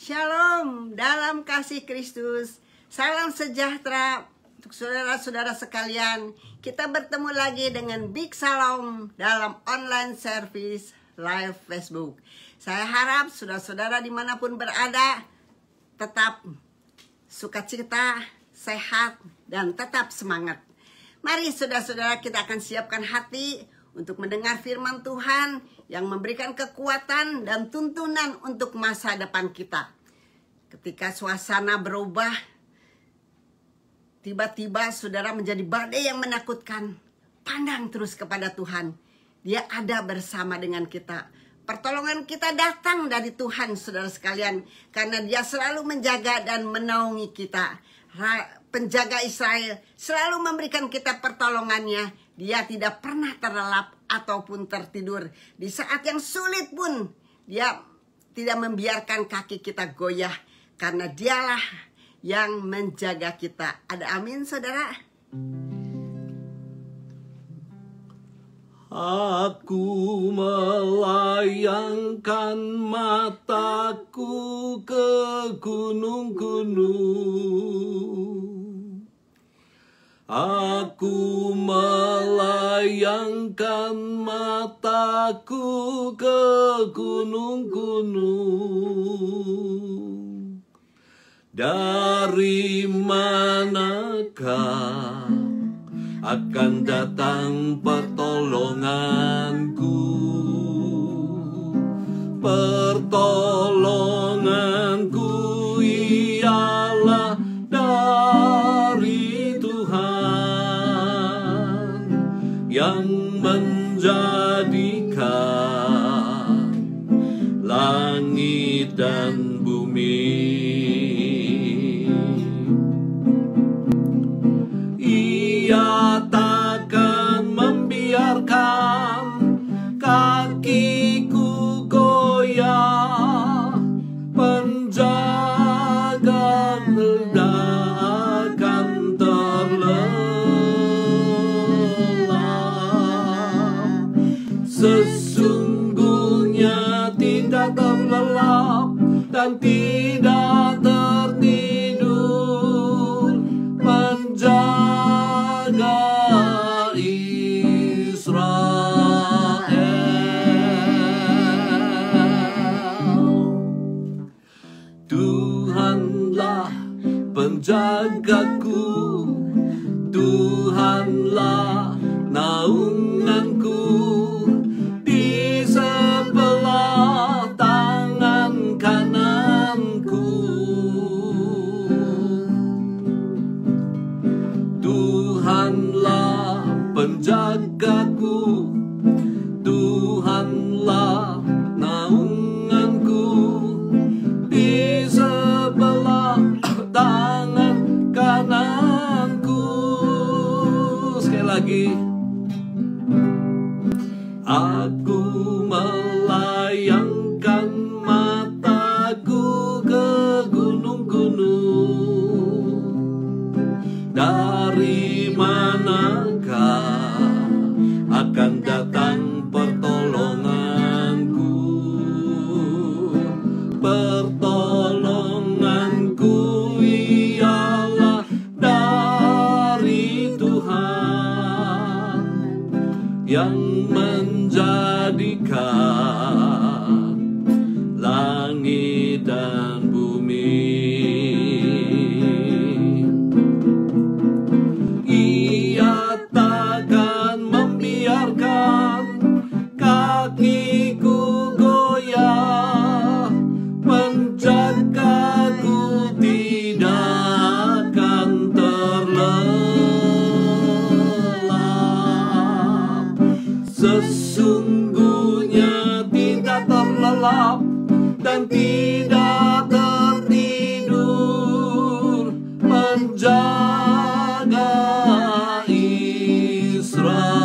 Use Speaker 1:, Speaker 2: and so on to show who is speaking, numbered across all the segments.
Speaker 1: Shalom dalam kasih Kristus. Salam sejahtera untuk saudara-saudara sekalian. Kita bertemu lagi dengan Big Shalom dalam online service live Facebook. Saya harap saudara-saudara dimanapun berada tetap sukacita, sehat, dan tetap semangat. Mari saudara-saudara, kita akan siapkan hati untuk mendengar firman Tuhan yang memberikan kekuatan dan tuntunan untuk masa depan kita. Ketika suasana berubah, tiba-tiba saudara menjadi badai yang menakutkan, pandang terus kepada Tuhan. Dia ada bersama dengan kita. Pertolongan kita datang dari Tuhan, saudara sekalian, karena Dia selalu menjaga dan menaungi kita. Penjaga Israel selalu memberikan kita pertolongannya. Dia tidak pernah terlelap ataupun tertidur. Di saat yang sulit pun Dia tidak membiarkan kaki kita goyah, karena Dialah yang menjaga kita. Ada amin, saudara?
Speaker 2: Aku melayangkan mataku ke gunung-gunung. Aku melayangkan mataku ke gunung-gunung. Dari manakah akan datang pertolonganku? Pertolonganku ialah dari Tuhan yang menjadikan langit dan bumi. Ia takkan membiarkan kakiku goyah, penjaga tidak akan terlelap. Sesungguhnya tidak terlelap dan tidak tertidur, penjaga Israel. Tuhanlah penjagaku, Tuhanlah naunganku, di sebelah tangan kananku. Tuhanlah penjagaku, Tuhanlah naunganku, di sebelah tangan kananku. Sekali lagi. Aku melayangkan mataku ke gunung-gunung. Dari manakah akan datang pertolonganku? Pertolonganku ialah dari Tuhan yang menjadikan langit dan bumi. Ia takkan membiarkan kakiku goyah, penjagaku tidak akan terlelap. Sesungguhnya tidak terlelap dan tidak tertidur, penjaga Israel.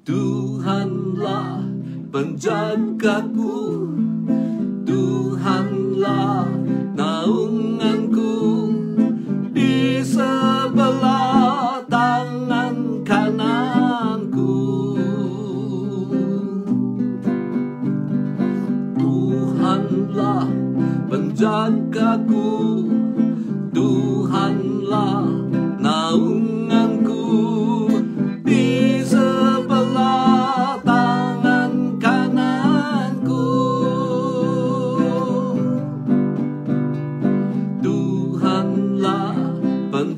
Speaker 2: Tuhanlah penjagaku, Tuhanlah naunganku, di sebelah tangan kananku.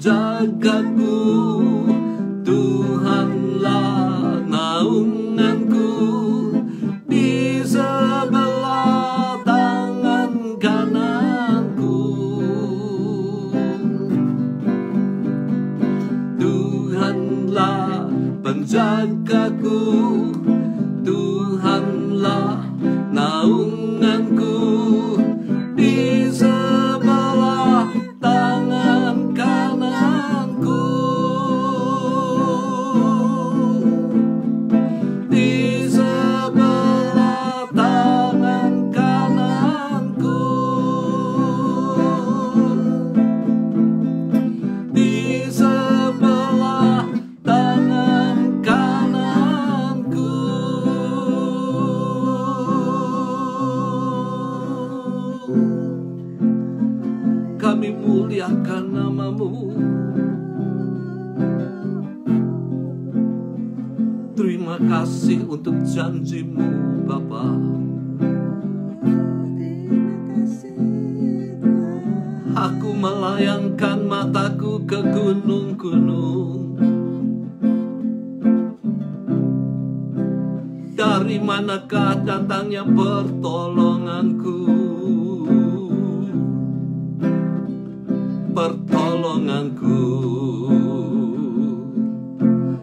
Speaker 2: penjagaku, Tuhanlah naunganku, di sebelah tangan kananku. Tuhanlah penjagaku, Tuhanlah naunganku, di sebelah tangan kananku. Di sebelah tangan kananku. Di sebelah tangan kananku. Kami muliakan nama-Mu. Terima kasih untuk janji-Mu, Bapa. Aku melayangkan mataku ke gunung-gunung. Dari manakah datangnya pertolonganku? Pertolonganku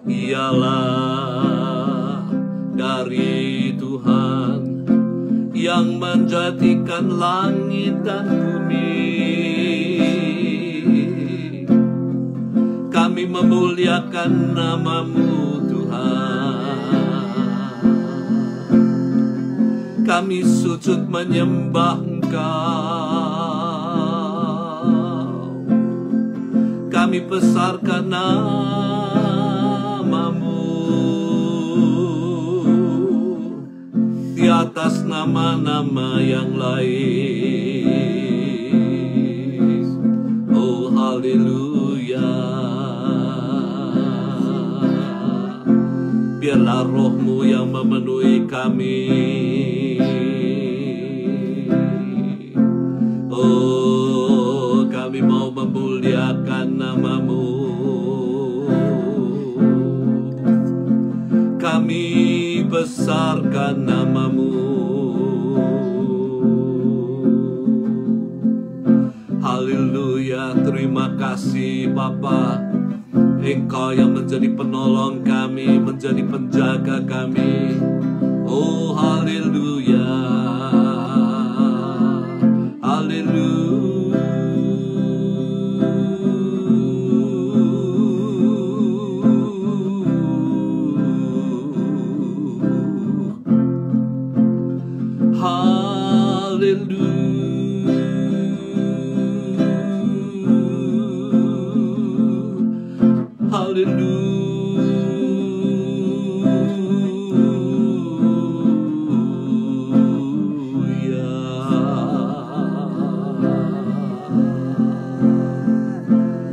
Speaker 2: ialah dari Tuhan yang menjadikan langit dan bumi. Kami memuliakan nama-Mu, Tuhan. Kami sujud menyembah Engkau. Kami besarkan nama-Mu di atas nama-nama yang lain. Oh haleluya. Biarlah Roh-Mu yang memenuhi kami. Oh, kami mau memuliakan nama-Mu. Kami besarkan nama-Mu. Haleluya, terima kasih Bapa. Engkau yang menjadi penolong kami, menjadi penjaga kami. Oh haleluya. Haleluya.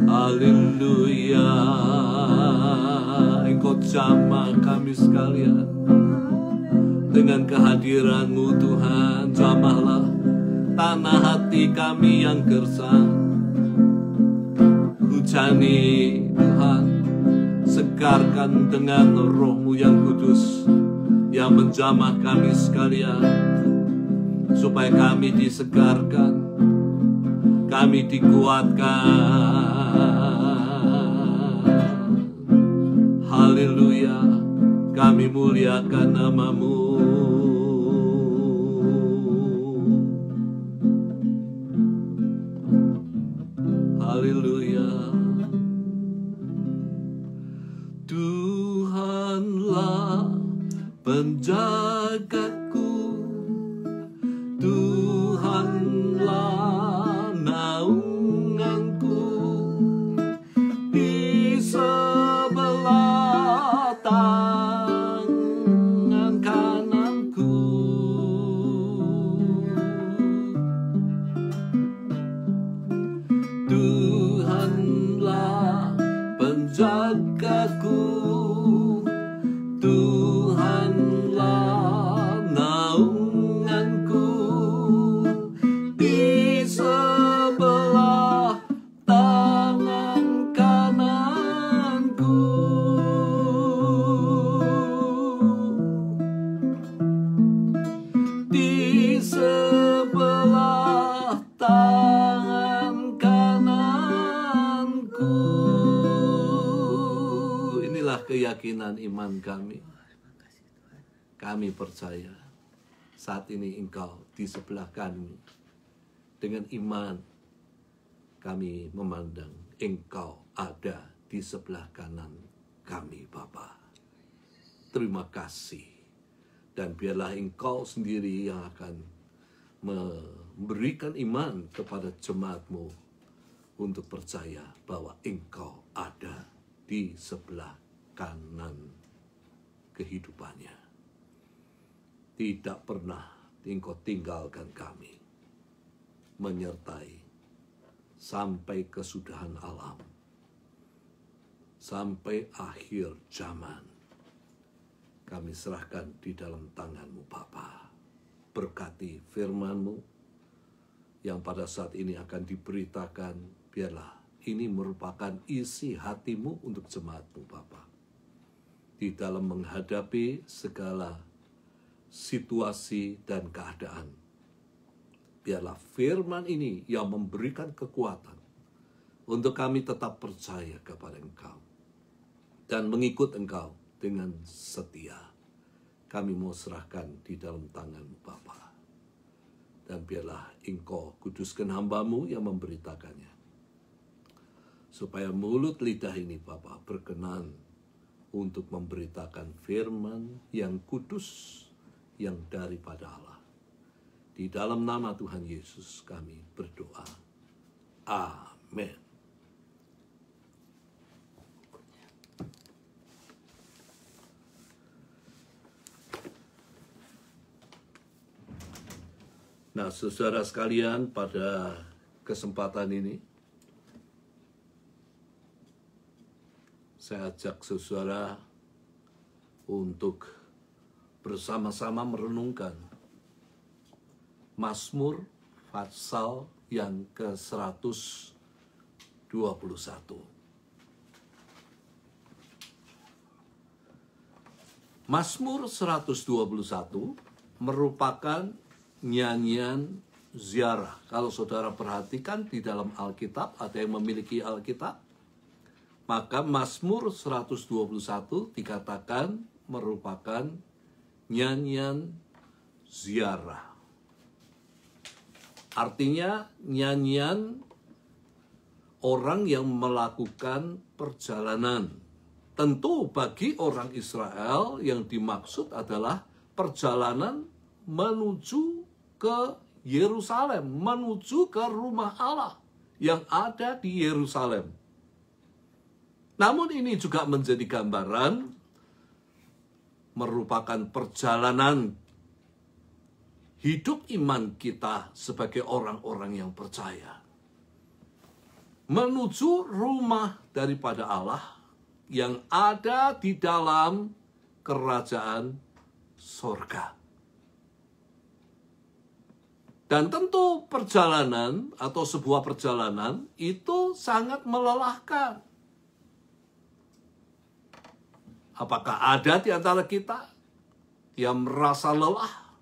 Speaker 2: Haleluya. Engkau jamah kami sekalian dengan kehadiran-Mu Tuhan. Jamahlah tanah hati kami yang gersang. Hujani Tuhan, segarkan dengan Roh-Mu yang kudus yang menjamah kami sekalian, supaya kami disegarkan, kami dikuatkan. Haleluya, kami muliakan nama-Mu. Haleluya. Tuhanlah penjagaku, Tuhanlah naunganku, di sebelah tangan kananku. Tuhanlah penjagaku, Tuhanlah itulah keyakinan iman kami. Kami percaya saat ini Engkau di sebelah kami. Dengan iman kami memandang Engkau ada di sebelah kanan kami, Bapa. Terima kasih. Dan biarlah Engkau sendiri yang akan memberikan iman kepada jemaat-Mu untuk percaya bahwa Engkau ada di sebelah kanan kehidupannya. Tidak pernah Engkau tinggalkan kami, menyertai sampai kesudahan alam, sampai akhir zaman. Kami serahkan di dalam tangan-Mu, Bapa. Berkati firman-Mu yang pada saat ini akan diberitakan. Biarlah ini merupakan isi hati-Mu untuk jemaat-Mu, Bapa. Di dalam menghadapi segala situasi dan keadaan. Biarlah firman ini yang memberikan kekuatan untuk kami tetap percaya kepada Engkau dan mengikut Engkau dengan setia. Kami mau serahkan di dalam tangan-Mu, Bapa. Dan biarlah Engkau kuduskan hamba-Mu yang memberitakannya. Supaya mulut lidah ini, Bapa, berkenan untuk memberitakan firman yang kudus, yang daripada Allah. Di dalam nama Tuhan Yesus kami berdoa. Amin. Nah, saudara sekalian, pada kesempatan ini saya ajak saudara untuk bersama-sama merenungkan Mazmur pasal yang ke-121. Mazmur 121 merupakan nyanyian ziarah. Kalau saudara perhatikan di dalam Alkitab, ada yang memiliki Alkitab, maka Mazmur 121 dikatakan merupakan nyanyian ziarah. Artinya nyanyian orang yang melakukan perjalanan. Tentu bagi orang Israel yang dimaksud adalah perjalanan menuju ke Yerusalem, menuju ke rumah Allah yang ada di Yerusalem. Namun ini juga menjadi gambaran merupakan perjalanan hidup iman kita sebagai orang-orang yang percaya. Menuju rumah daripada Allah yang ada di dalam kerajaan sorga. Dan tentu perjalanan atau sebuah perjalanan itu sangat melelahkan. Apakah ada di antara kita yang merasa lelah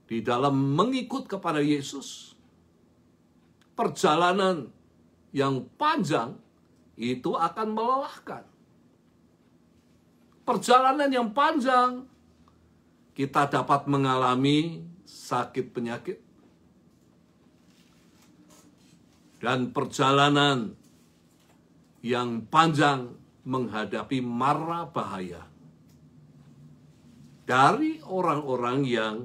Speaker 2: di dalam mengikut kepada Yesus? Perjalanan yang panjang itu akan melelahkan. Perjalanan yang panjang kita dapat mengalami sakit penyakit. Dan perjalanan yang panjang menghadapi mara bahaya dari orang-orang yang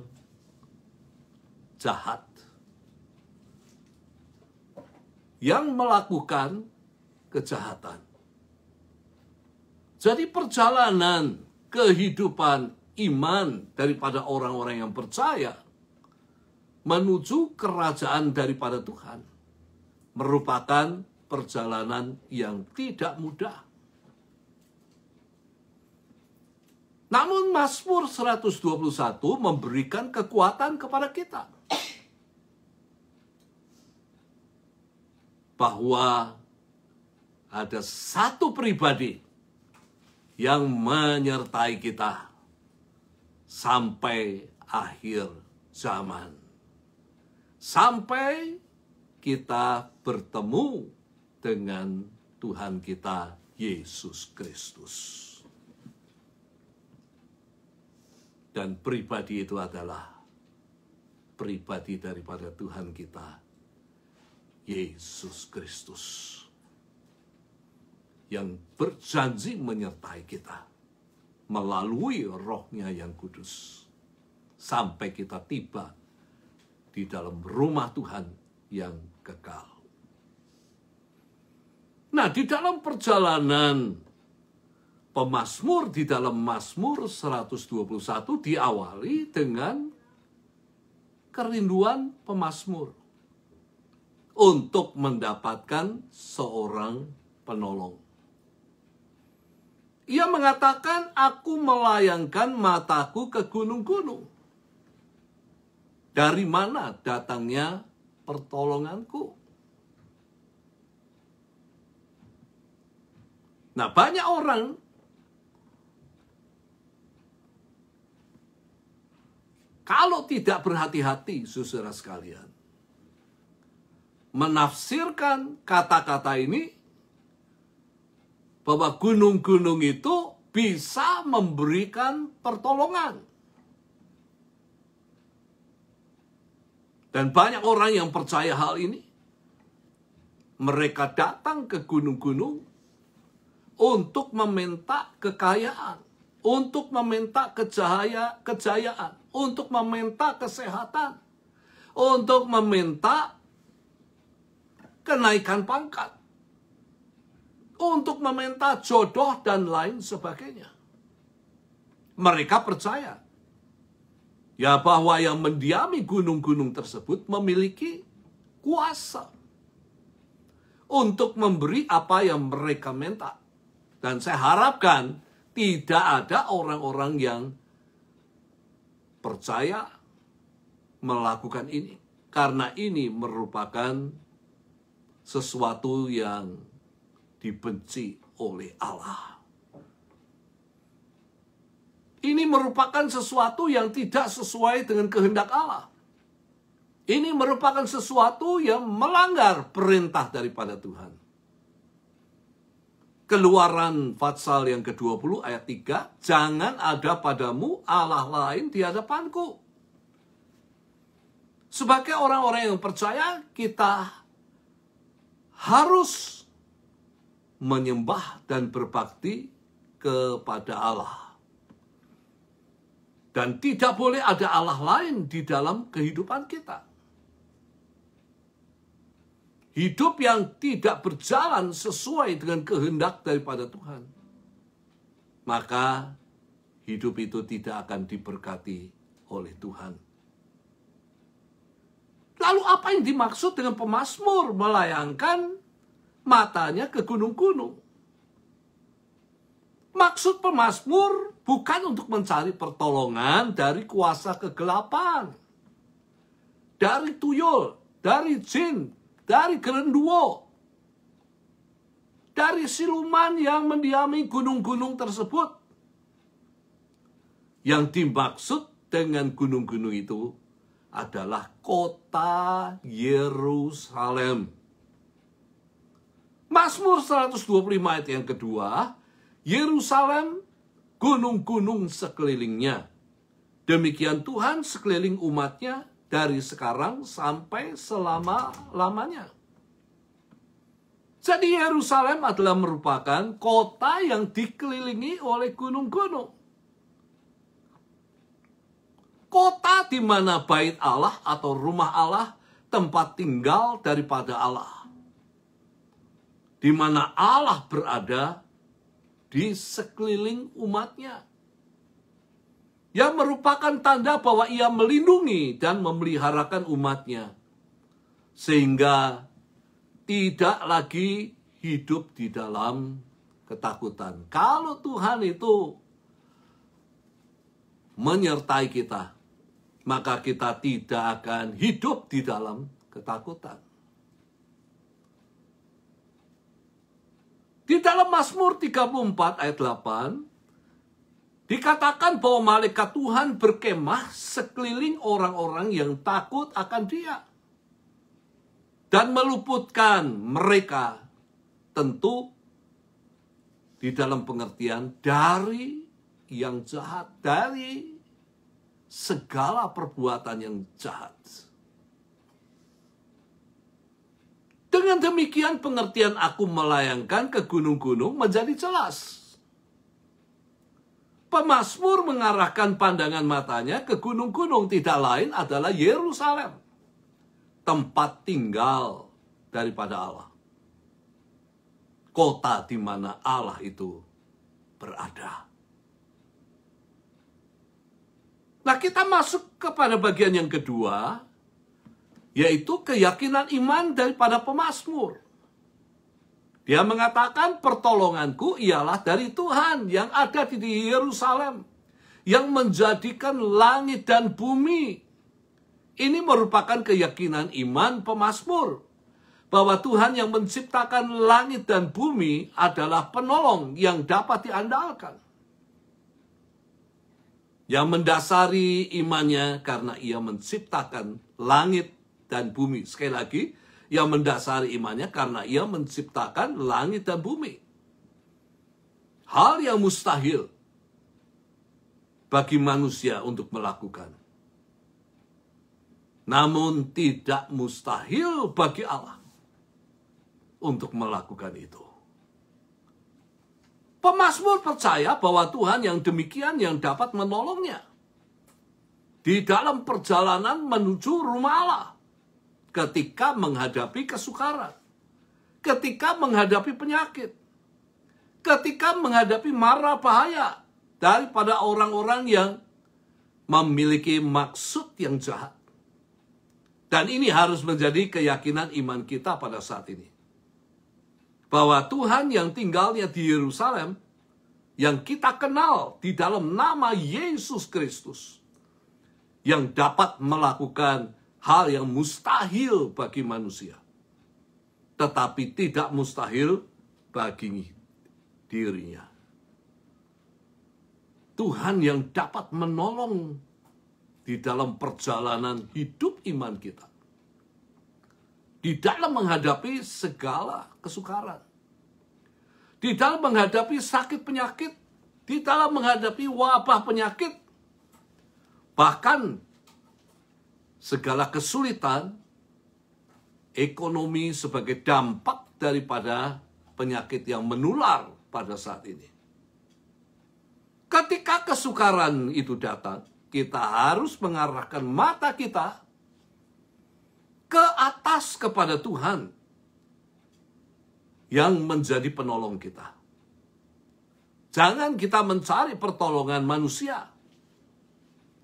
Speaker 2: jahat, yang melakukan kejahatan. Jadi perjalanan kehidupan iman daripada orang-orang yang percaya menuju kerajaan daripada Tuhan merupakan perjalanan yang tidak mudah. Namun Mazmur 121 memberikan kekuatan kepada kita bahwa ada satu pribadi yang menyertai kita sampai akhir zaman. Sampai kita bertemu dengan Tuhan kita Yesus Kristus. Dan pribadi itu adalah pribadi daripada Tuhan kita, Yesus Kristus, yang berjanji menyertai kita melalui Roh-Nya yang kudus sampai kita tiba di dalam rumah Tuhan yang kekal. Nah, di dalam perjalanan pemazmur, di dalam Mazmur 121 diawali dengan kerinduan pemazmur untuk mendapatkan seorang penolong. Ia mengatakan, aku melayangkan mataku ke gunung-gunung. Dari mana datangnya pertolonganku? Nah, banyak orang kalau tidak berhati-hati, saudara sekalian, menafsirkan kata-kata ini bahwa gunung-gunung itu bisa memberikan pertolongan. Dan banyak orang yang percaya hal ini. Mereka datang ke gunung-gunung untuk meminta kekayaan, untuk meminta kejayaan, untuk meminta kesehatan, untuk meminta kenaikan pangkat, untuk meminta jodoh dan lain sebagainya. Mereka percaya ya bahwa yang mendiami gunung-gunung tersebut memiliki kuasa untuk memberi apa yang mereka minta. Dan saya harapkan tidak ada orang-orang yang percaya melakukan ini. Karena ini merupakan sesuatu yang dibenci oleh Allah. Ini merupakan sesuatu yang tidak sesuai dengan kehendak Allah. Ini merupakan sesuatu yang melanggar perintah daripada Tuhan. Keluaran pasal yang ke-20 ayat 3, jangan ada padamu Allah lain di hadapanku. Sebagai orang-orang yang percaya, kita harus menyembah dan berbakti kepada Allah. Dan tidak boleh ada Allah lain di dalam kehidupan kita. Hidup yang tidak berjalan sesuai dengan kehendak daripada Tuhan, maka hidup itu tidak akan diberkati oleh Tuhan. Lalu apa yang dimaksud dengan pemazmur melayangkan matanya ke gunung-gunung? Maksud pemazmur bukan untuk mencari pertolongan dari kuasa kegelapan, dari tuyul, dari jin, dari genderuwo, dari siluman yang mendiami gunung-gunung tersebut. Yang dimaksud dengan gunung-gunung itu adalah kota Yerusalem. Mazmur 125 ayat yang kedua, Yerusalem, gunung-gunung sekelilingnya. Demikian Tuhan sekeliling umatnya dari sekarang sampai selama-lamanya. Jadi Yerusalem adalah merupakan kota yang dikelilingi oleh gunung-gunung. Kota di mana bait Allah atau rumah Allah, tempat tinggal daripada Allah. Di mana Allah berada di sekeliling umatnya. Yang merupakan tanda bahwa ia melindungi dan memeliharakan umatnya. Sehingga tidak lagi hidup di dalam ketakutan. Kalau Tuhan itu menyertai kita, maka kita tidak akan hidup di dalam ketakutan. Di dalam Mazmur 34 ayat 8, dikatakan bahwa malaikat Tuhan berkemah sekeliling orang-orang yang takut akan Dia. Dan meluputkan mereka tentu Di dalam pengertian dari yang jahat, dari segala perbuatan yang jahat. Dengan demikian pengertian aku melayangkan ke gunung-gunung menjadi jelas. Pemazmur mengarahkan pandangan matanya ke gunung-gunung, tidak lain adalah Yerusalem, tempat tinggal daripada Allah. Kota di mana Allah itu berada. Nah, kita masuk kepada bagian yang kedua, yaitu keyakinan iman daripada pemazmur. Dia mengatakan pertolonganku ialah dari Tuhan yang ada di Yerusalem, yang menjadikan langit dan bumi. Ini merupakan keyakinan iman pemazmur, bahwa Tuhan yang menciptakan langit dan bumi adalah penolong yang dapat diandalkan. Yang mendasari imannya karena ia menciptakan langit dan bumi. Sekali lagi, yang mendasari imannya karena ia menciptakan langit dan bumi. Hal yang mustahil bagi manusia untuk melakukan. Namun tidak mustahil bagi Allah untuk melakukan itu. Pemazmur percaya bahwa Tuhan yang demikian yang dapat menolongnya di dalam perjalanan menuju rumah Allah, ketika menghadapi kesukaran, ketika menghadapi penyakit, ketika menghadapi mara bahaya daripada orang-orang yang memiliki maksud yang jahat. Dan ini harus menjadi keyakinan iman kita pada saat ini. Bahwa Tuhan yang tinggalnya di Yerusalem, yang kita kenal di dalam nama Yesus Kristus, yang dapat melakukan hal yang mustahil bagi manusia, tetapi tidak mustahil bagi dirinya. Tuhan yang dapat menolong di dalam perjalanan hidup iman kita, di dalam menghadapi segala kesukaran, di dalam menghadapi sakit penyakit, di dalam menghadapi wabah penyakit, bahkan segala kesulitan ekonomi sebagai dampak daripada penyakit yang menular pada saat ini. Ketika kesukaran itu datang, kita harus mengarahkan mata kita ke atas kepada Tuhan yang menjadi penolong kita. Jangan kita mencari pertolongan manusia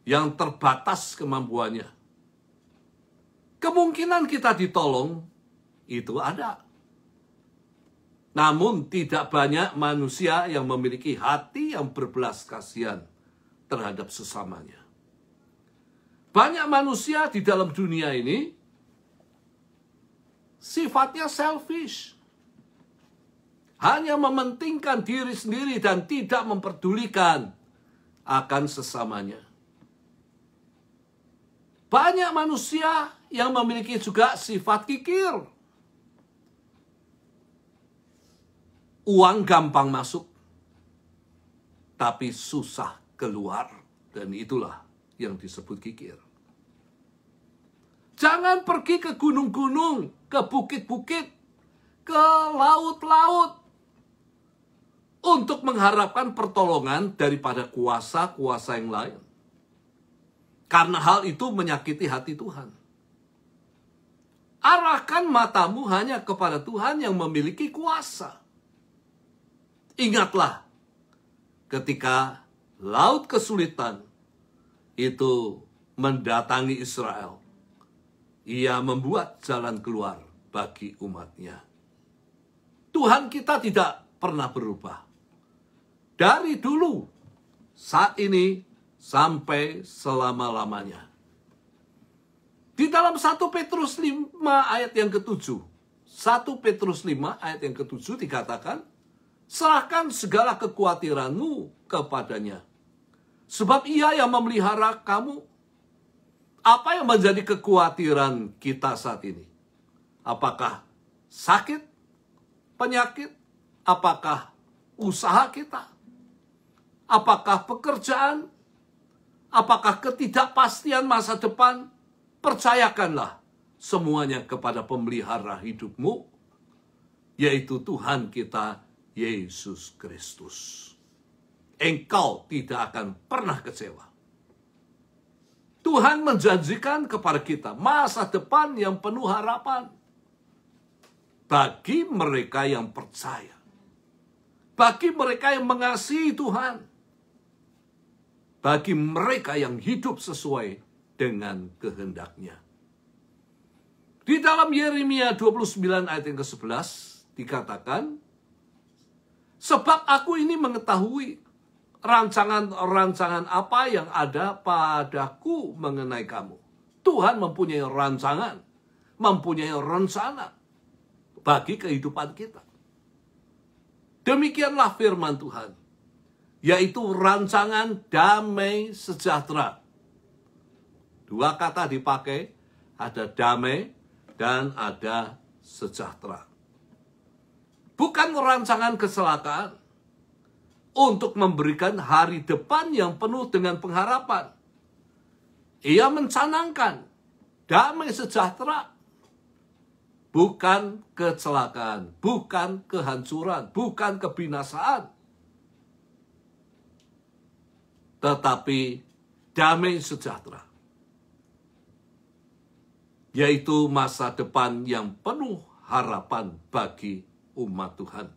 Speaker 2: yang terbatas kemampuannya. Kemungkinan kita ditolong itu ada. Namun tidak banyak manusia yang memiliki hati yang berbelas kasihan terhadap sesamanya. Banyak manusia di dalam dunia ini sifatnya selfish. Hanya mementingkan diri sendiri dan tidak memperdulikan akan sesamanya. Banyak manusia yang memiliki juga sifat kikir. Uang gampang masuk, tapi susah keluar. Dan itulah yang disebut kikir. Jangan pergi ke gunung-gunung, ke bukit-bukit, ke laut-laut untuk mengharapkan pertolongan daripada kuasa-kuasa yang lain. Karena hal itu menyakiti hati Tuhan. Arahkan matamu hanya kepada Tuhan yang memiliki kuasa. Ingatlah, ketika laut kesulitan itu mendatangi Israel, ia membuat jalan keluar bagi umatnya. Tuhan kita tidak pernah berubah. Dari dulu, saat ini, sampai selama-lamanya. Di dalam 1 Petrus 5 ayat yang ke-7. 1 Petrus 5 ayat yang ke-7 dikatakan, serahkan segala kekhawatiranmu kepadanya. Sebab ia yang memelihara kamu. Apa yang menjadi kekhawatiran kita saat ini? Apakah sakit, penyakit, apakah usaha kita, apakah pekerjaan, apakah ketidakpastian masa depan, percayakanlah semuanya kepada pemelihara hidupmu, yaitu Tuhan kita, Yesus Kristus. Engkau tidak akan pernah kecewa. Tuhan menjanjikan kepada kita masa depan yang penuh harapan bagi mereka yang percaya, bagi mereka yang mengasihi Tuhan, bagi mereka yang hidup sesuai dengan kehendak-Nya. Di dalam Yeremia 29 ayat yang ke-11 dikatakan, sebab aku ini mengetahui rancangan-rancangan apa yang ada padaku mengenai kamu. Tuhan mempunyai rancangan, mempunyai rencana bagi kehidupan kita. Demikianlah firman Tuhan, yaitu rancangan damai sejahtera. Dua kata dipakai, ada damai dan ada sejahtera. Bukan rancangan kecelakaan, untuk memberikan hari depan yang penuh dengan pengharapan. Ia mencanangkan damai sejahtera, bukan kecelakaan, bukan kehancuran, bukan kebinasaan, tetapi damai sejahtera, yaitu masa depan yang penuh harapan bagi umat Tuhan.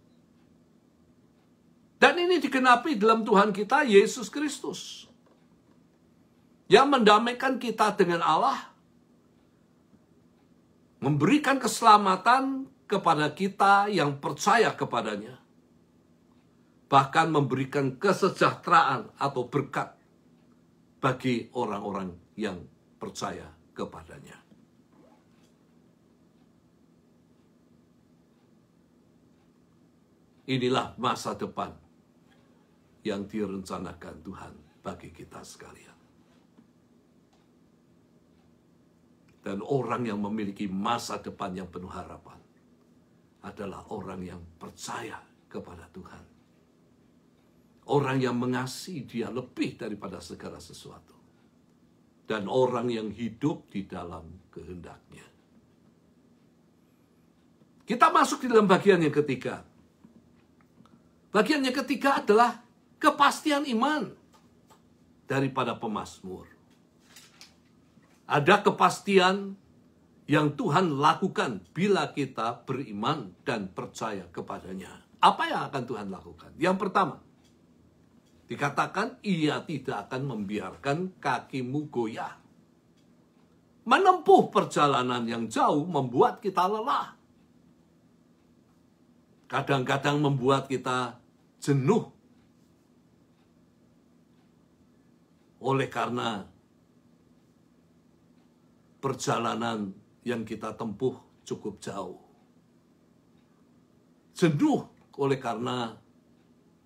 Speaker 2: Dan ini digenapi dalam Tuhan kita, Yesus Kristus, yang mendamaikan kita dengan Allah, memberikan keselamatan kepada kita yang percaya kepadanya, bahkan memberikan kesejahteraan atau berkat bagi orang-orang yang percaya kepadanya. Inilah masa depan yang direncanakan Tuhan bagi kita sekalian. Dan orang yang memiliki masa depan yang penuh harapan adalah orang yang percaya kepada Tuhan. Orang yang mengasihi Dia lebih daripada segala sesuatu. Dan orang yang hidup di dalam kehendak-Nya. Kita masuk di dalam bagian yang ketiga. Bagian yang ketiga adalah kepastian iman daripada pemazmur. Ada kepastian yang Tuhan lakukan bila kita beriman dan percaya kepadanya. Apa yang akan Tuhan lakukan? Yang pertama, dikatakan Ia tidak akan membiarkan kakimu goyah. Menempuh perjalanan yang jauh membuat kita lelah. Kadang-kadang membuat kita jenuh. Oleh karena perjalanan yang kita tempuh cukup jauh. Jenuh oleh karena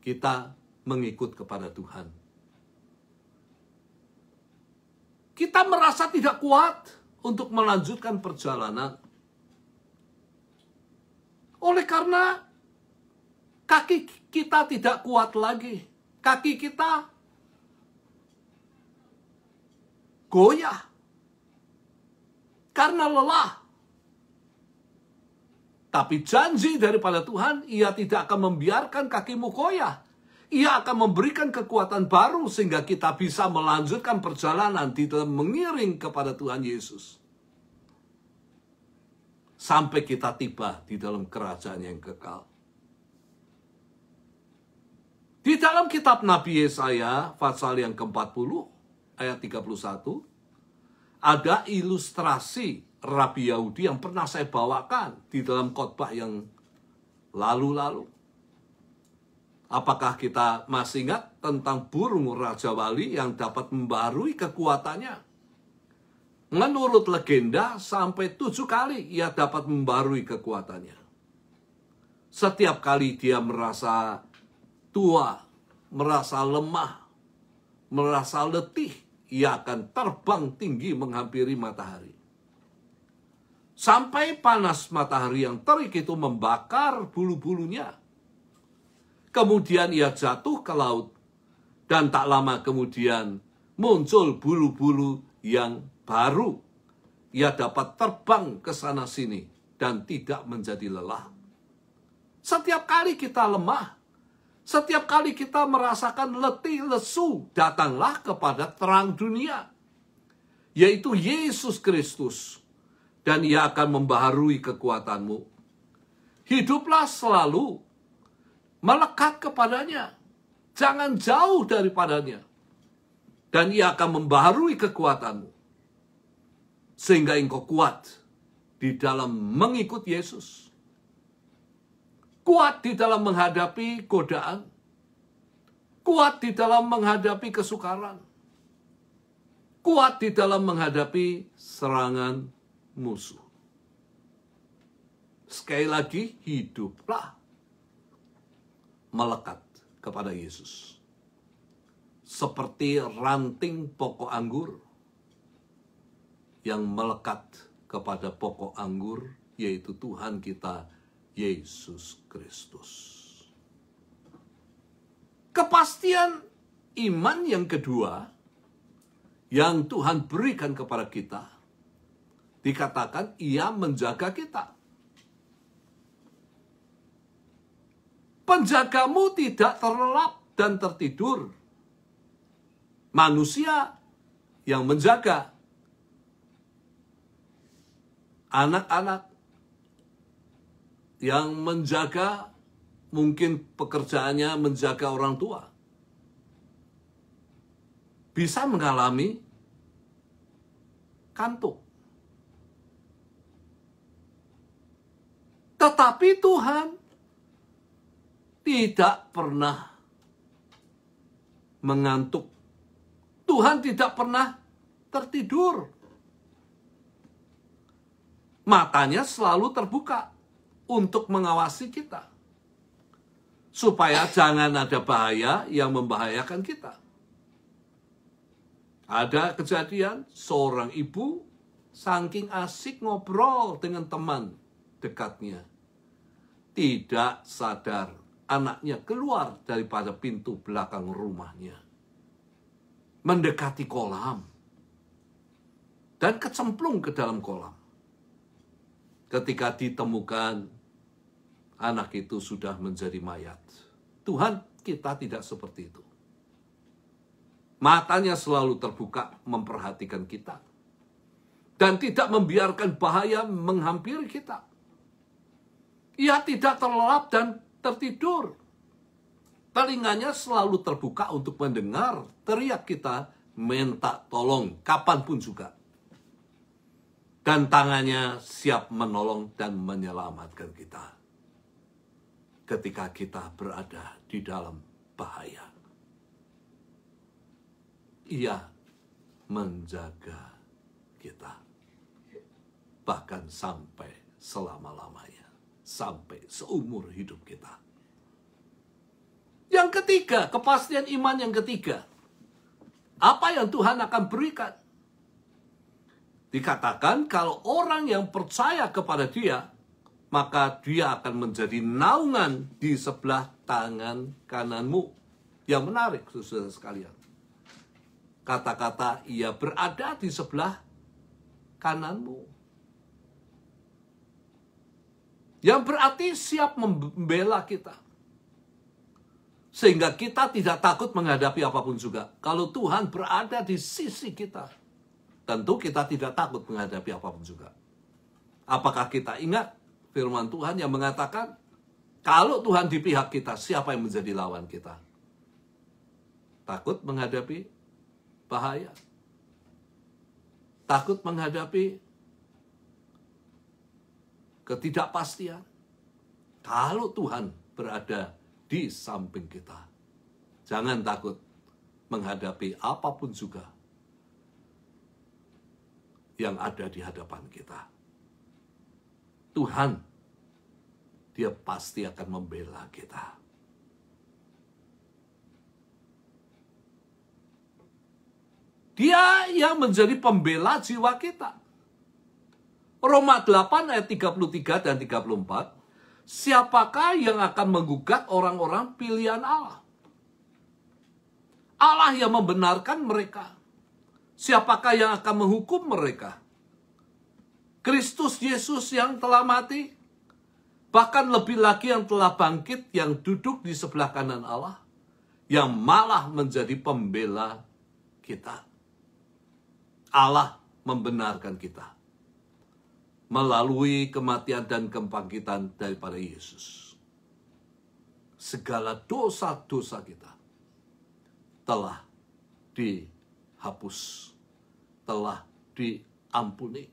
Speaker 2: kita mengikut kepada Tuhan. Kita merasa tidak kuat untuk melanjutkan perjalanan. Oleh karena kaki kita tidak kuat lagi. Kaki kita goyah karena lelah. Tapi janji daripada Tuhan, Ia tidak akan membiarkan kakimu goyah. Ia akan memberikan kekuatan baru sehingga kita bisa melanjutkan perjalanan di dalam mengiring kepada Tuhan Yesus. Sampai kita tiba di dalam kerajaan yang kekal. Di dalam kitab Nabi Yesaya, pasal yang ke-40, ayat 31, ada ilustrasi Rabi Yahudi yang pernah saya bawakan di dalam khotbah yang lalu-lalu. Apakah kita masih ingat tentang burung Raja Wali yang dapat membarui kekuatannya? Menurut legenda, sampai 7 kali ia dapat membarui kekuatannya. Setiap kali dia merasa tua, merasa lemah, merasa letih, ia akan terbang tinggi menghampiri matahari. Sampai panas matahari yang terik itu membakar bulu-bulunya. Kemudian ia jatuh ke laut, dan tak lama kemudian muncul bulu-bulu yang baru. Ia dapat terbang ke sana-sini dan tidak menjadi lelah. Setiap kali kita lemah, setiap kali kita merasakan letih lesu, datanglah kepada terang dunia, yaitu Yesus Kristus, dan ia akan membaharui kekuatanmu. Hiduplah selalu melekat kepadanya, jangan jauh daripadanya, dan ia akan membaharui kekuatanmu, sehingga engkau kuat di dalam mengikut Yesus. Kuat di dalam menghadapi godaan, kuat di dalam menghadapi kesukaran, kuat di dalam menghadapi serangan musuh. Sekali lagi, hiduplah melekat kepada Yesus. Seperti ranting pokok anggur yang melekat kepada pokok anggur, yaitu Tuhan kita, Yesus Kristus. Kepastian iman yang kedua yang Tuhan berikan kepada kita, dikatakan ia menjaga kita. Penjagamu tidak terlelap dan tertidur. Manusia yang menjaga anak-anak, yang menjaga, mungkin pekerjaannya menjaga orang tua, bisa mengalami kantuk. Tetapi Tuhan tidak pernah mengantuk. Tuhan tidak pernah tertidur. Matanya selalu terbuka untuk mengawasi kita, supaya jangan ada bahaya yang membahayakan kita. Ada kejadian seorang ibu saking asik ngobrol dengan teman dekatnya, tidak sadar anaknya keluar daripada pintu belakang rumahnya, mendekati kolam, dan kecemplung ke dalam kolam. Ketika ditemukan, anak itu sudah menjadi mayat. Tuhan kita tidak seperti itu. Matanya selalu terbuka memperhatikan kita, dan tidak membiarkan bahaya menghampiri kita. Ia tidak terlelap dan tertidur. Telinganya selalu terbuka untuk mendengar teriak kita minta tolong kapanpun juga. Dan tangannya siap menolong dan menyelamatkan kita ketika kita berada di dalam bahaya. Ia menjaga kita bahkan sampai selama-lamanya, sampai seumur hidup kita. Yang ketiga, kepastian iman yang ketiga, apa yang Tuhan akan berikan? Dikatakan kalau orang yang percaya kepada Dia, maka Dia akan menjadi naungan di sebelah tangan kananmu. Yang menarik, saudara sekalian. Kata-kata ia berada di sebelah kananmu. Yang berarti siap membela kita. Sehingga kita tidak takut menghadapi apapun juga. Kalau Tuhan berada di sisi kita, tentu kita tidak takut menghadapi apapun juga. Apakah kita ingat firman Tuhan yang mengatakan, kalau Tuhan di pihak kita, siapa yang menjadi lawan kita? Takut menghadapi bahaya. Takut menghadapi ketidakpastian. Kalau Tuhan berada di samping kita, jangan takut menghadapi apapun juga yang ada di hadapan kita. Tuhan, Dia pasti akan membela kita. Dia yang menjadi pembela jiwa kita. Roma 8 ayat 33 dan 34. siapakah yang akan menggugat orang-orang pilihan Allah? Allah yang membenarkan mereka. Siapakah yang akan menghukum mereka? Kristus Yesus yang telah mati, bahkan lebih lagi yang telah bangkit, yang duduk di sebelah kanan Allah, yang malah menjadi pembela kita. Allah membenarkan kita melalui kematian dan kebangkitan daripada Yesus. Segala dosa-dosa kita telah dihapus, telah diampuni,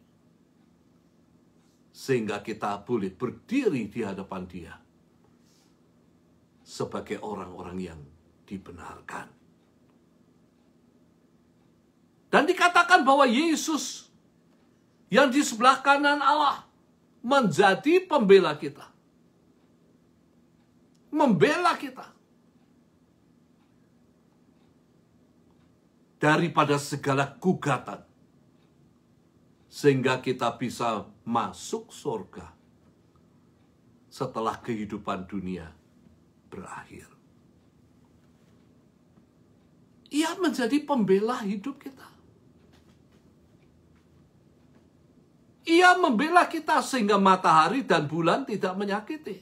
Speaker 2: sehingga kita boleh berdiri di hadapan Dia sebagai orang-orang yang dibenarkan. Dan dikatakan bahwa Yesus yang di sebelah kanan Allah menjadi pembela kita. Membela kita daripada segala gugatan, sehingga kita bisa masuk surga setelah kehidupan dunia berakhir. Ia menjadi pembela hidup kita. Ia membela kita sehingga matahari dan bulan tidak menyakiti.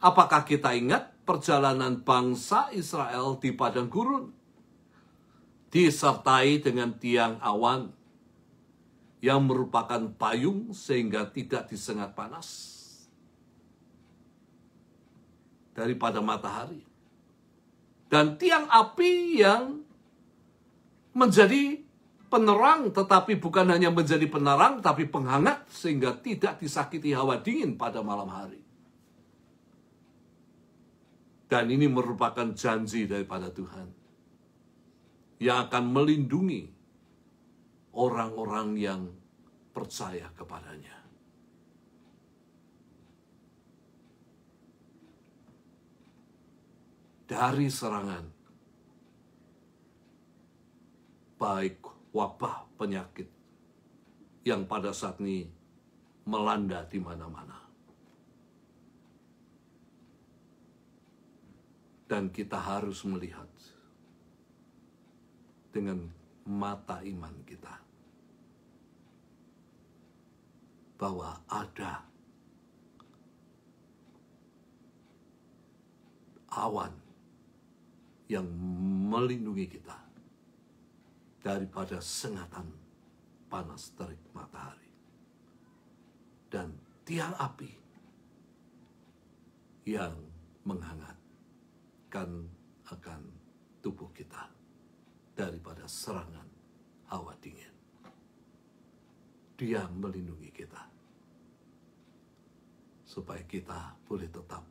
Speaker 2: Apakah kita ingat perjalanan bangsa Israel di padang gurun? Disertai dengan tiang awan yang merupakan payung sehingga tidak disengat panas daripada matahari. Dan tiang api yang menjadi penerang, tetapi bukan hanya menjadi penerang, tapi penghangat sehingga tidak disakiti hawa dingin pada malam hari. Dan ini merupakan janji daripada Tuhan yang akan melindungi orang-orang yang percaya kepadanya. Dari serangan, baik wabah penyakit yang pada saat ini melanda di mana-mana. Dan kita harus melihat dengan mata iman kita bahwa ada awan yang melindungi kita daripada sengatan panas terik matahari. Dan tiang api yang menghangatkan akan tubuh kita daripada serangan hawa dingin. Dia melindungi kita supaya kita boleh tetap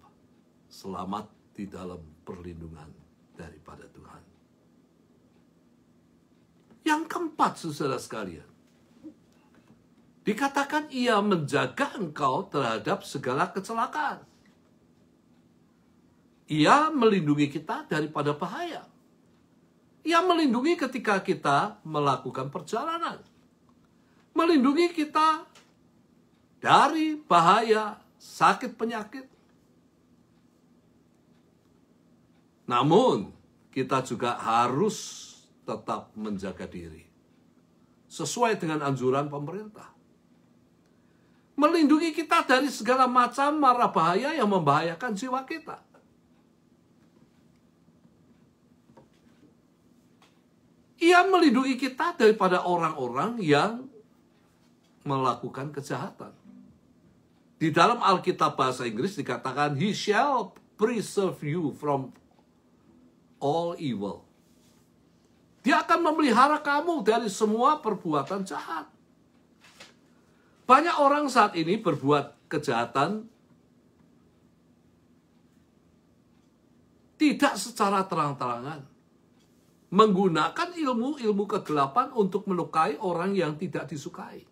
Speaker 2: selamat di dalam perlindungan daripada Tuhan. Yang keempat, saudara sekalian, dikatakan ia menjaga engkau terhadap segala kecelakaan. Ia melindungi kita daripada bahaya. Ia melindungi ketika kita melakukan perjalanan. Melindungi kita dari bahaya, sakit, penyakit. Namun, kita juga harus tetap menjaga diri sesuai dengan anjuran pemerintah. Melindungi kita dari segala macam mara bahaya yang membahayakan jiwa kita. Ia melindungi kita daripada orang-orang yang melakukan kejahatan. Di dalam Alkitab bahasa Inggris dikatakan, He shall preserve you from all evil. Dia akan memelihara kamu dari semua perbuatan jahat. Banyak orang saat ini berbuat kejahatan tidak secara terang-terangan. Menggunakan ilmu-ilmu kegelapan untuk melukai orang yang tidak disukai.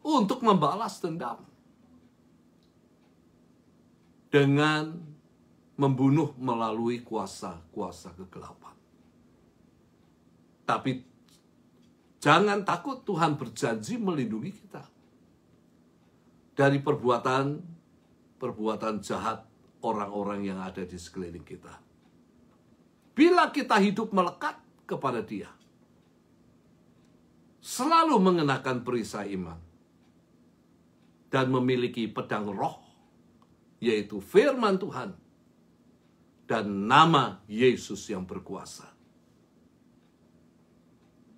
Speaker 2: Untuk membalas dendam. Dengan membunuh melalui kuasa-kuasa kegelapan. Tapi jangan takut, Tuhan berjanji melindungi kita. dari perbuatan jahat orang-orang yang ada di sekeliling kita. Bila kita hidup melekat kepada Dia, selalu mengenakan perisai iman, dan memiliki pedang roh, yaitu firman Tuhan, dan nama Yesus yang berkuasa.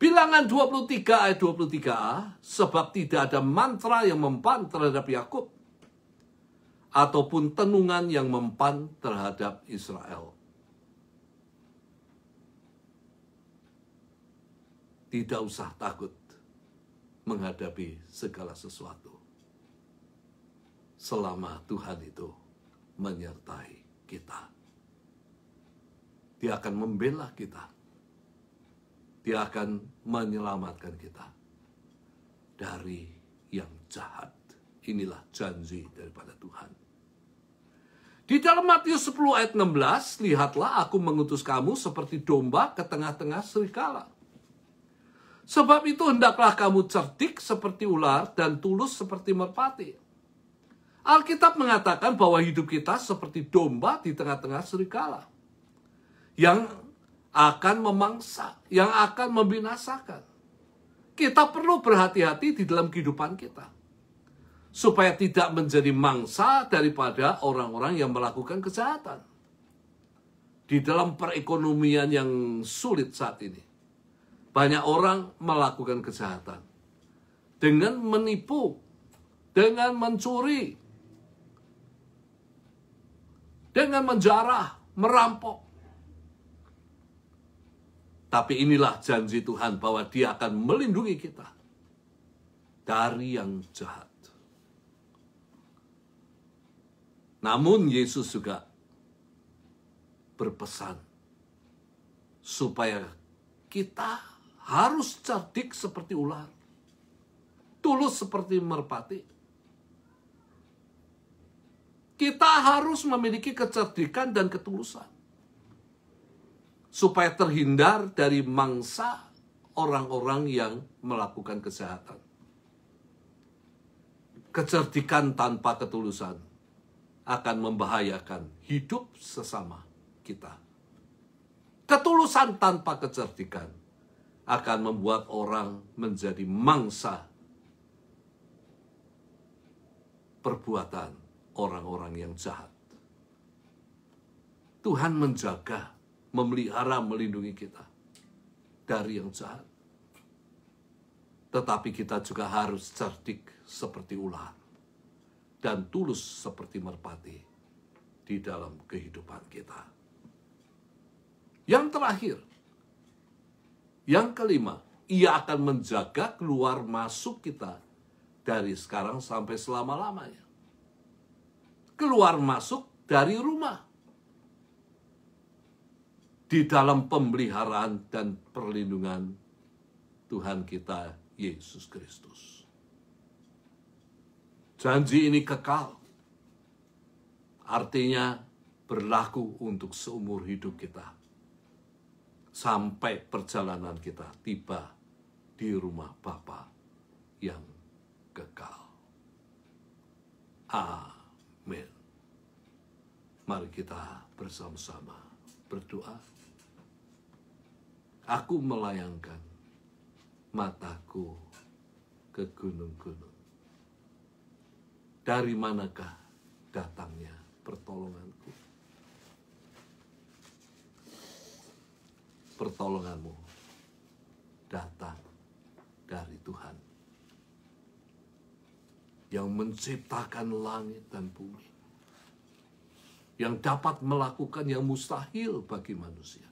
Speaker 2: Bilangan 23 ayat 23a, sebab tidak ada mantra yang mempan terhadap Yakub, ataupun tenungan yang mempan terhadap Israel. Tidak usah takut menghadapi segala sesuatu, selama Tuhan itu menyertai kita. Dia akan membela kita. Dia akan menyelamatkan kita dari yang jahat. Inilah janji daripada Tuhan. Di dalam Matius 10 ayat 16, lihatlah aku mengutus kamu seperti domba ke tengah-tengah serigala. Sebab itu hendaklah kamu cerdik seperti ular dan tulus seperti merpati. Alkitab mengatakan bahwa hidup kita seperti domba di tengah-tengah serigala, yang akan memangsa, yang akan membinasakan. Kita perlu berhati-hati di dalam kehidupan kita, supaya tidak menjadi mangsa daripada orang-orang yang melakukan kejahatan. Di dalam perekonomian yang sulit saat ini, banyak orang melakukan kejahatan dengan menipu, dengan mencuri, dengan menjarah, merampok. Tapi inilah janji Tuhan bahwa Dia akan melindungi kita dari yang jahat. Namun Yesus juga berpesan supaya kita harus cerdik seperti ular, tulus seperti merpati. Kita harus memiliki kecerdikan dan ketulusan, supaya terhindar dari mangsa orang-orang yang melakukan kejahatan. Kecerdikan tanpa ketulusan akan membahayakan hidup sesama kita. Ketulusan tanpa kecerdikan akan membuat orang menjadi mangsa perbuatan orang-orang yang jahat. Tuhan menjaga, memelihara, melindungi kita dari yang jahat. Tetapi kita juga harus cerdik seperti ular dan tulus seperti merpati di dalam kehidupan kita. Yang terakhir, yang kelima, Ia akan menjaga keluar masuk kita dari sekarang sampai selama-lamanya. Keluar masuk dari rumah, di dalam pemeliharaan dan perlindungan Tuhan kita, Yesus Kristus. Janji ini kekal. Artinya berlaku untuk seumur hidup kita. Sampai perjalanan kita tiba di rumah Bapa yang kekal. Amin. Mari kita bersama-sama berdoa. Aku melayangkan mataku ke gunung-gunung. Dari manakah datangnya pertolonganku? Pertolonganmu datang dari Tuhan yang menciptakan langit dan bumi, yang dapat melakukan yang mustahil bagi manusia.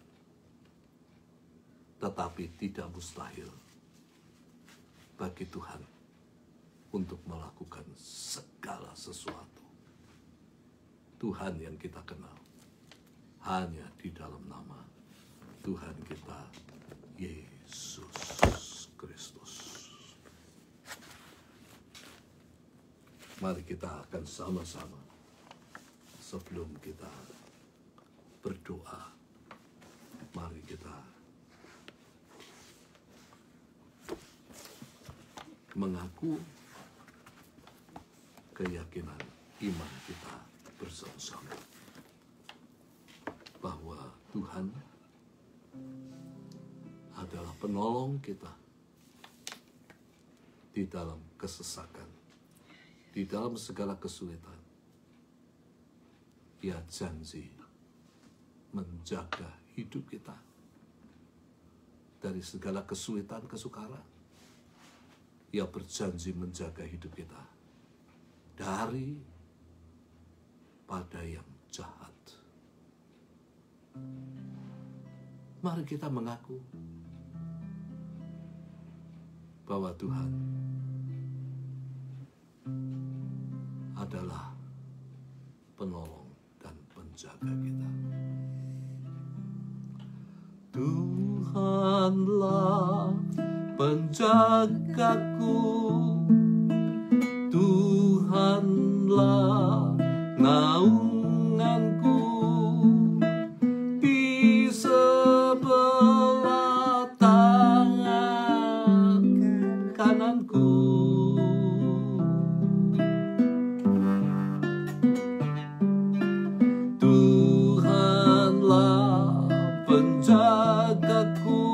Speaker 2: Tetapi tidak mustahil bagi Tuhan untuk melakukan segala sesuatu. Tuhan yang kita kenal hanya di dalam nama Tuhan kita, Yesus Kristus. Mari kita akan sama-sama sebelum kita berdoa. Mari kita mengaku keyakinan iman kita bersama-sama bahwa Tuhan adalah penolong kita di dalam kesesakan, di dalam segala kesulitan. Ia janji menjaga hidup kita dari segala kesulitan, kesukaran. Ia berjanji menjaga hidup kita dari pada yang jahat. Mari kita mengaku bahwa Tuhan adalah penolong dan penjaga kita. Tuhanlah penjagaku, Tuhanlah naunganku, di sebelah tangan kananku. Tuhanlah penjagaku,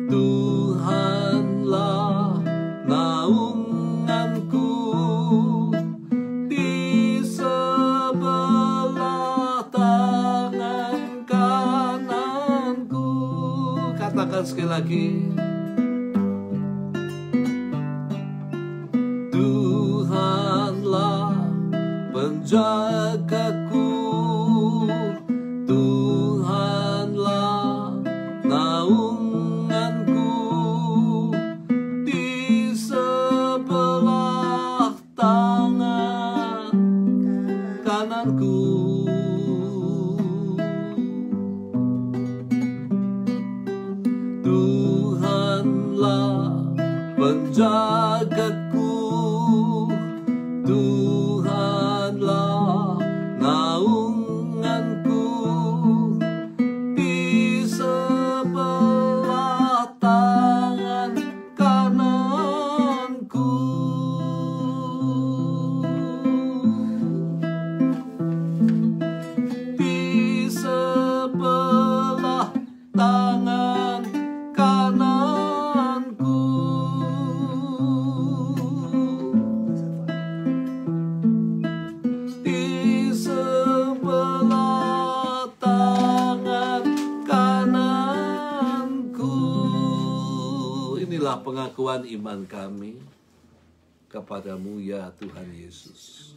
Speaker 2: Tuhanlah naunganku, di sebelah tangan kananku. Katakan sekali lagi. Tuhanlah penjagaku, Tuhanlah naunganku, di sebelah tangan kananku. Tuhanlah penjagaku, Tuhanlah naunganku, di sebelah tangan kananku. Di sebelah tangan kananku. Di sebelah tangan kananku. Inilah pengakuan iman kami kepadamu ya Tuhan Yesus.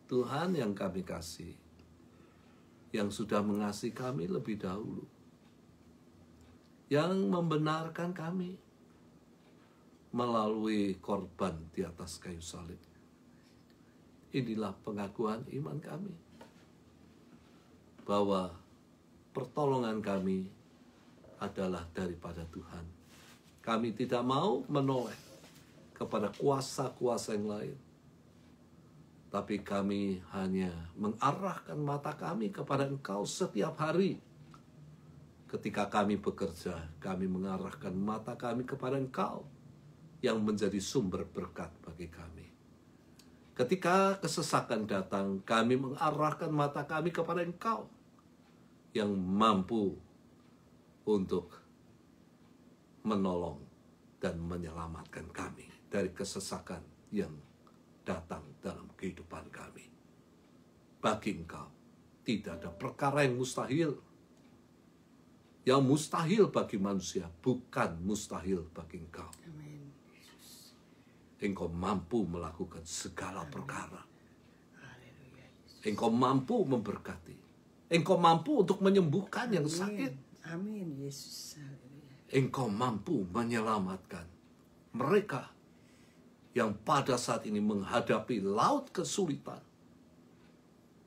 Speaker 2: Tuhan yang kami kasih, yang sudah mengasihi kami lebih dahulu, yang membenarkan kami melalui korban di atas kayu salib. Inilah pengakuan iman kami bahwa pertolongan kami adalah daripada Tuhan. Kami tidak mau menoleh kepada kuasa-kuasa yang lain, tapi kami hanya mengarahkan mata kami kepada Engkau setiap hari. Ketika kami bekerja, kami mengarahkan mata kami kepada Engkau yang menjadi sumber berkat bagi kami. Ketika kesesakan datang, kami mengarahkan mata kami kepada Engkau yang mampu untuk menolong dan menyelamatkan kami dari kesesakan yang datang dalam kehidupan kami. Bagi Engkau tidak ada perkara yang mustahil. Yang mustahil bagi manusia bukan mustahil bagi Engkau.
Speaker 1: Amin.
Speaker 2: Engkau mampu melakukan segala perkara.
Speaker 1: Haleluya.
Speaker 2: Engkau mampu memberkati. Engkau mampu untuk menyembuhkan yang sakit.
Speaker 1: Amin Yesus. Haleluya.
Speaker 2: Engkau mampu menyelamatkan mereka yang pada saat ini menghadapi laut kesulitan,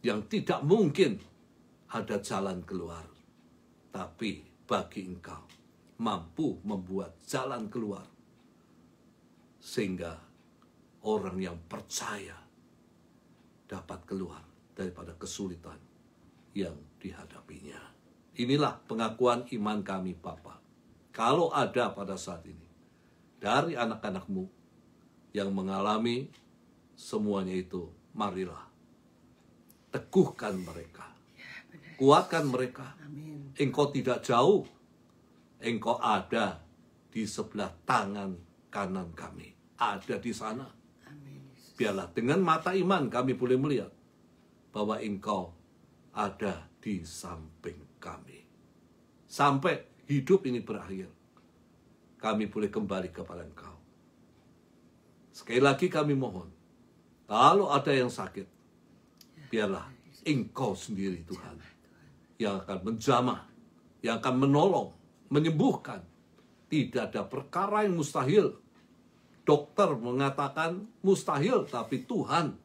Speaker 2: yang tidak mungkin ada jalan keluar. Tapi bagi Engkau mampu membuat jalan keluar, sehingga orang yang percaya dapat keluar daripada kesulitan yang dihadapinya. Inilah pengakuan iman kami, Bapa. Kalau ada pada saat ini dari anak-anak-Mu yang mengalami semuanya itu marilah teguhkan mereka, kuatkan mereka.
Speaker 1: Amin.
Speaker 2: Engkau tidak jauh, Engkau ada di sebelah tangan kanan kami, ada di sana.
Speaker 1: Amin.
Speaker 2: Biarlah dengan mata iman kami boleh melihat bahwa Engkau ada di samping kami. Sampai hidup ini berakhir, kami boleh kembali kepada Engkau. Sekali lagi kami mohon, kalau ada yang sakit, biarlah Engkau sendiri Tuhan yang akan menjamah, yang akan menolong, menyembuhkan. Tidak ada perkara yang mustahil. Dokter mengatakan mustahil, tapi Tuhan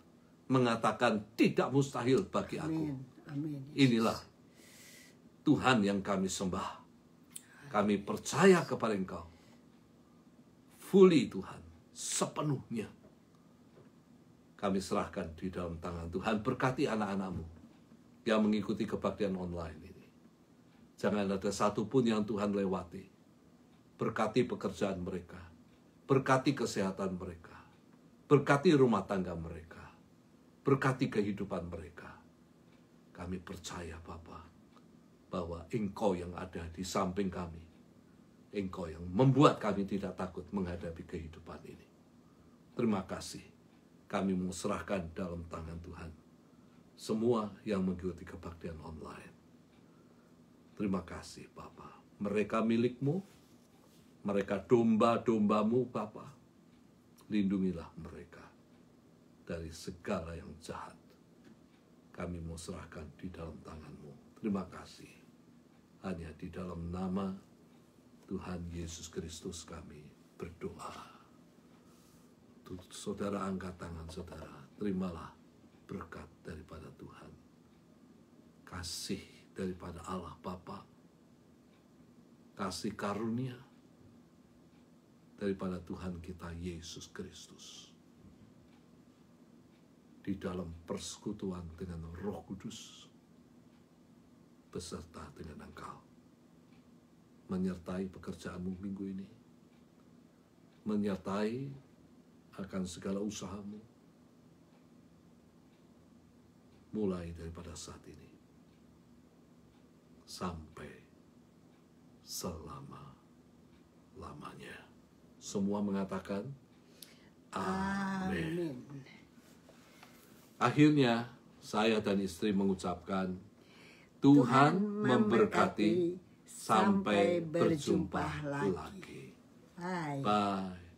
Speaker 2: mengatakan tidak mustahil bagi aku.
Speaker 1: Amin. Amin.
Speaker 2: Inilah Tuhan yang kami sembah. Kami percaya kepada Engkau. Fully Tuhan, sepenuhnya. Kami serahkan di dalam tangan Tuhan. Berkati anak-anak-Mu yang mengikuti kebaktian online ini. Jangan ada satupun yang Tuhan lewati. Berkati pekerjaan mereka. Berkati kesehatan mereka. Berkati rumah tangga mereka. Berkati kehidupan mereka. Kami percaya Bapa, bahwa Engkau yang ada di samping kami. Engkau yang membuat kami tidak takut menghadapi kehidupan ini. Terima kasih. Kami menserahkan dalam tangan Tuhan semua yang mengikuti kebaktian online. Terima kasih Bapa. Mereka milik-Mu, mereka domba-domba-Mu Bapa. Lindungilah mereka dari segala yang jahat. Kami mau serahkan di dalam tangan-Mu. Terima kasih. Hanya di dalam nama Tuhan Yesus Kristus kami berdoa. Saudara angkat tangan saudara, terimalah berkat daripada Tuhan. Kasih daripada Allah Bapa. Kasih karunia daripada Tuhan kita Yesus Kristus. Di dalam persekutuan dengan Roh Kudus beserta dengan Engkau. Menyertai pekerjaanmu minggu ini. Menyertai akan segala usahamu. Mulai daripada saat ini. Sampai selama-lamanya. Semua mengatakan, amin. Akhirnya, saya dan istri mengucapkan, Tuhan memberkati sampai berjumpa lagi. Bye.